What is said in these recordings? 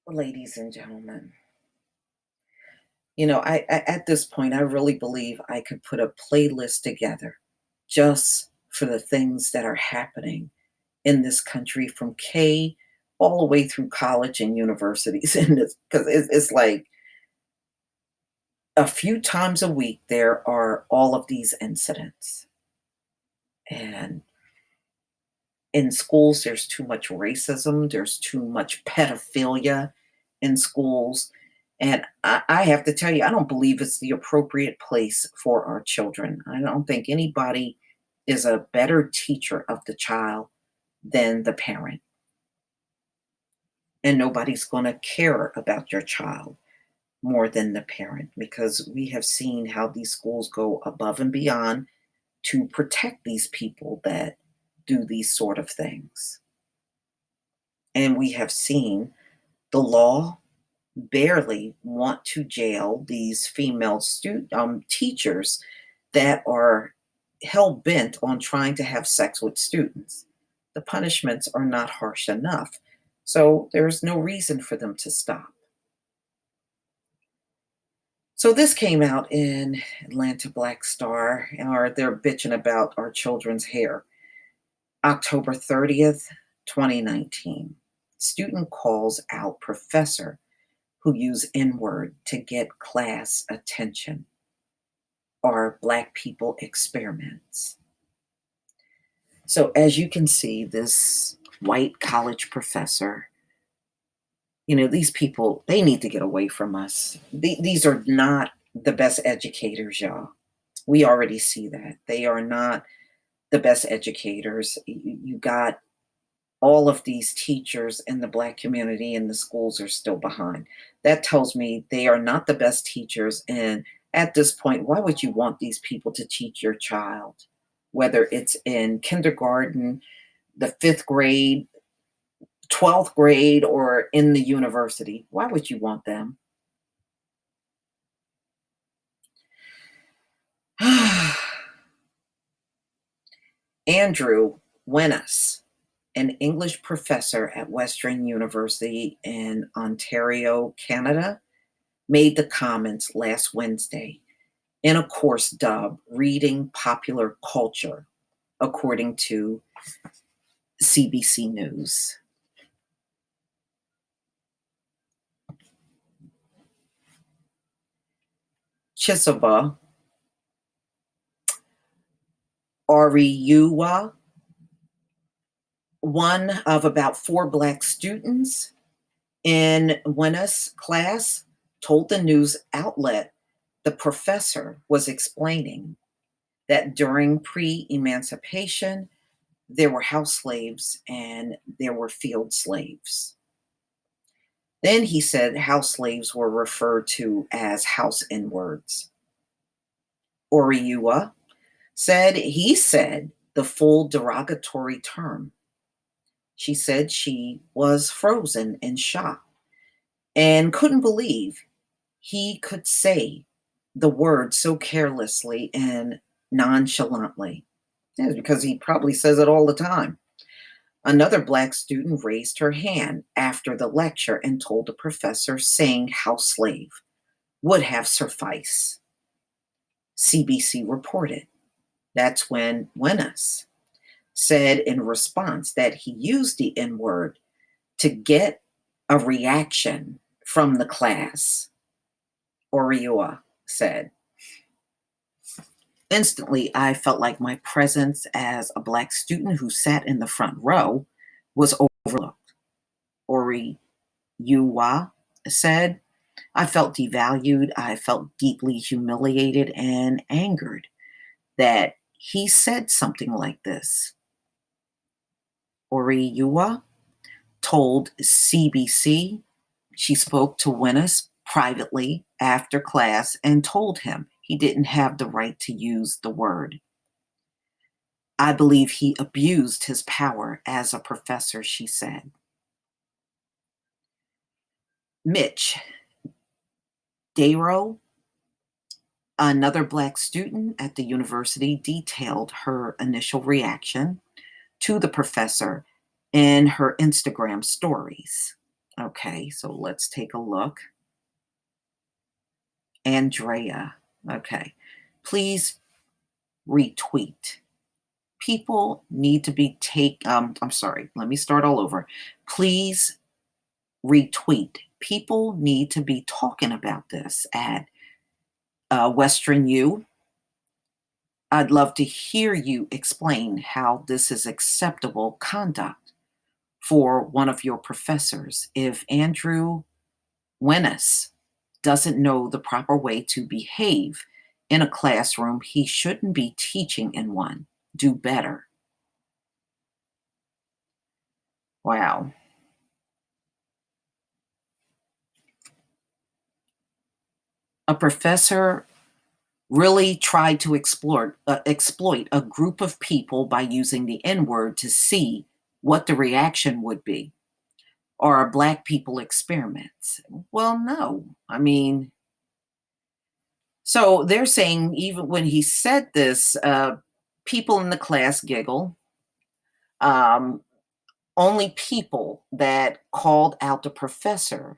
Ladies and gentlemen, I at this point, I really believe I could put a playlist together just for the things that are happening in this country from K all the way through college and universities in this because it's like a few times a week there are all of these incidents. And in schools, there's too much racism, there's too much pedophilia in schools. And I have to tell you, I don't believe it's the appropriate place for our children. I don't think anybody is a better teacher of the child than the parent. And nobody's going to care about your child more than the parent because we have seen how these schools go above and beyond to protect these people that do these sort of things. And we have seen the law barely want to jail these female teachers that are hell bent on trying to have sex with students. The punishments are not harsh enough, so there's no reason for them to stop. So this came out in Atlanta Black Star, or they're bitching about our children's hair. October 30th, 2019. Student calls out professor who use N-word to get class attention. Are Black people experiments? So as you can see, this white college professor, these people, they need to get away from us. These are not the best educators, y'all. We already see that. They are not the best educators. You got all of these teachers in the Black community and the schools are still behind. That tells me they are not the best teachers. And at this point, why would you want these people to teach your child? Whether it's in kindergarten, the fifth grade, 12th grade, or in the university, why would you want them? Andrew Wenas, an English professor at Western University in Ontario, Canada, made the comments last Wednesday in a course dubbed Reading Popular Culture, according to CBC News. Chisoba Ariua, one of about four Black students in Wenas' class, told the news outlet the professor was explaining that during pre-emancipation, there were house slaves and there were field slaves. Then he said house slaves were referred to as house N-words. Oriua said he said the full derogatory term. She said she was frozen in shock and couldn't believe he could say the word so carelessly and nonchalantly. Yeah, because he probably says it all the time. Another Black student raised her hand after the lecture and told the professor saying house slave would have sufficed. CBC reported. That's when Wenas said in response that he used the N word to get a reaction from the class, Oriua said. Instantly, I felt like my presence as a Black student who sat in the front row was overlooked. Oriua said, I felt devalued, I felt deeply humiliated and angered that he said something like this. Oriua told CBC she spoke to Wenas privately after class and told him he didn't have the right to use the word. I believe he abused his power as a professor, she said. Mitch Darrow, another Black student at the university, detailed her initial reaction to the professor in her Instagram stories. Okay, so let's take a look. Andrea. Okay. Please retweet. People need to be I'm sorry, let me start all over. Please retweet. People need to be talking about this at Western U. I'd love to hear you explain how this is acceptable conduct for one of your professors. If Andrew Wennis doesn't know the proper way to behave in a classroom, he shouldn't be teaching in one. Do better. Wow. A professor really tried to exploit a group of people by using the N word to see what the reaction would be. Are Black people experiments? Well, no. I mean, so they're saying even when he said this, people in the class giggle. Um, Only people that called out the professor,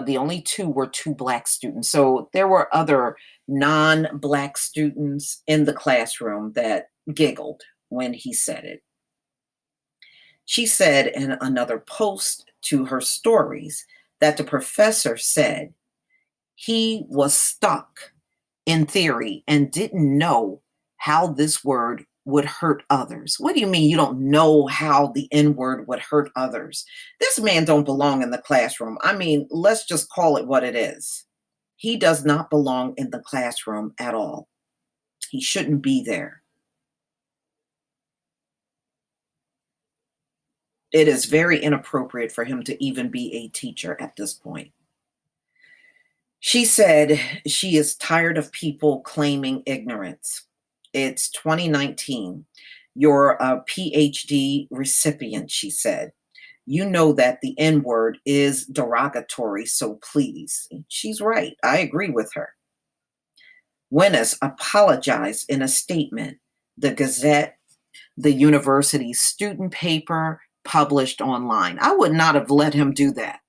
the only two were two Black students. So there were other non Black students in the classroom that giggled when he said it. She said in another post to her stories that the professor said he was stuck in theory and didn't know how this word would hurt others. What do you mean you don't know how the N word would hurt others? This man don't belong in the classroom. I mean, let's just call it what it is. He does not belong in the classroom at all. He shouldn't be there. It is very inappropriate for him to even be a teacher at this point. She said she is tired of people claiming ignorance. It's 2019. You're a PhD recipient, she said. You know that the N word is derogatory, so please. She's right. I agree with her. Winnes apologized in a statement. The Gazette, the university's student paper, published online. I would not have let him do that.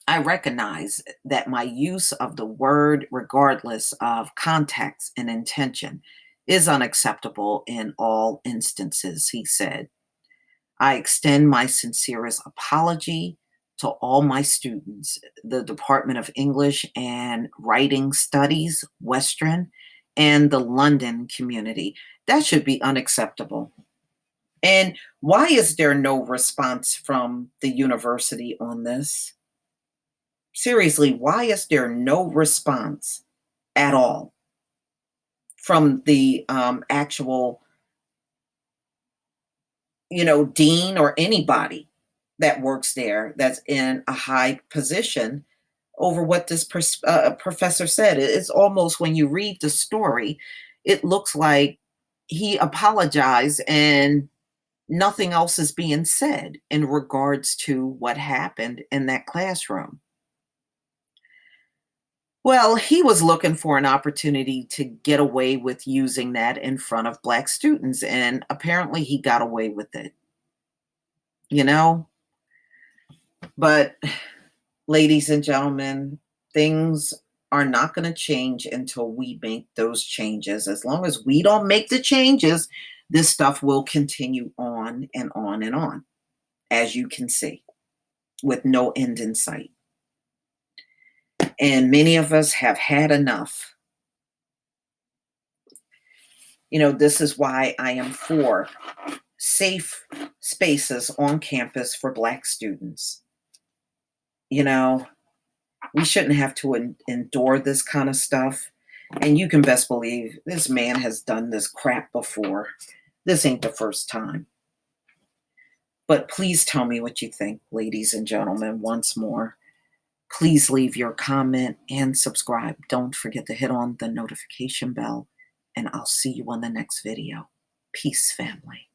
I recognize that my use of the word, regardless of context and intention, is unacceptable in all instances, he said. I extend my sincerest apology to all my students, the Department of English and Writing Studies, Western, and the London community. That should be unacceptable. And why is there no response from the university on this? Seriously, why is there no response at all from the actual, dean or anybody that works there that's in a high position over what this professor said? It's almost when you read the story, it looks like he apologized and nothing else is being said in regards to what happened in that classroom. Well, he was looking for an opportunity to get away with using that in front of Black students, and apparently he got away with it, you know? But, ladies and gentlemen, things are not going to change until we make those changes. As long as we don't make the changes, this stuff will continue on and on and on, as you can see, with no end in sight. And many of us have had enough. This is why I am for safe spaces on campus for Black students. You know, we shouldn't have to endure this kind of stuff. And you can best believe this man has done this crap before. This ain't the first time. But please tell me what you think, ladies and gentlemen, once more. Please leave your comment and subscribe. Don't forget to hit on the notification bell, and I'll see you on the next video. Peace, family.